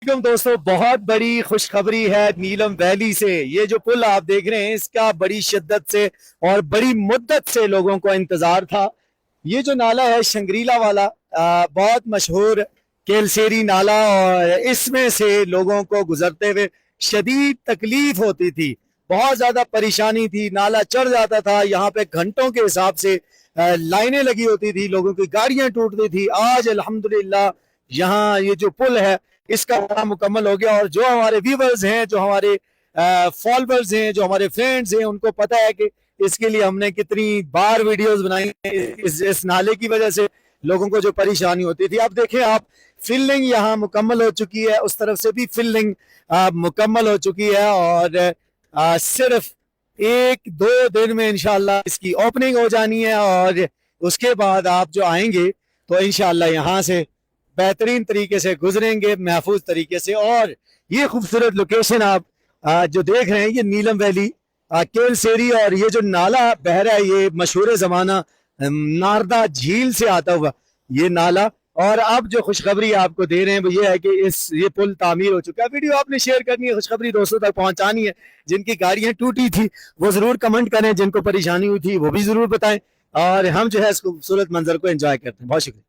दोस्तों, बहुत बड़ी खुशखबरी है नीलम वैली से। ये जो पुल आप देख रहे हैं, इसका बड़ी शिद्दत से और बड़ी मुद्दत से लोगों को इंतजार था। ये जो नाला है शंग्रीला वाला, बहुत मशहूर केलसेरी नाला, और इसमें से लोगों को गुजरते हुए शदीद तकलीफ होती थी, बहुत ज्यादा परेशानी थी। नाला चढ़ जाता था, यहाँ पे घंटों के हिसाब से लाइनें लगी होती थी, लोगों की गाड़ियां टूटती थी। आज अल्हम्दुलिल्लाह यहाँ ये जो पुल है इसका काम मुकम्मल हो गया। और जो हमारे व्यूवर्स हैं, जो हमारे फॉलोअर्स हैं, जो हमारे फ्रेंड्स हैं, उनको पता है कि इसके लिए हमने कितनी बार वीडियोस बनाई हैं। इस नाले की वजह से लोगों को जो परेशानी होती थी, अब देखें आप, फिलिंग यहाँ मुकम्मल हो चुकी है, उस तरफ से भी फिलिंग मुकम्मल हो चुकी है। और सिर्फ एक दो दिन में इंशाल्लाह इसकी ओपनिंग हो जानी है। और उसके बाद आप जो आएंगे तो इंशाल्लाह यहाँ से बेहतरीन तरीके से गुजरेंगे, महफूज तरीके से। और ये खूबसूरत लोकेशन आप जो देख रहे हैं, ये नीलम वैली केलसेरी, और ये जो नाला बह रहा है ये मशहूर जमाना नारदा झील से आता हुआ ये नाला। और अब जो खुशखबरी आपको दे रहे हैं वो ये है कि ये पुल तामीर हो चुका है। वीडियो आपने शेयर करनी है, खुशखबरी दोस्तों तक पहुंचानी है। जिनकी गाड़ियां टूटी थी वो जरूर कमेंट करें, जिनको परेशानी हुई थी वो भी जरूर बताएं। और हम जो है इस खूबसूरत मंजर को एंजॉय करते हैं। बहुत शुक्रिया।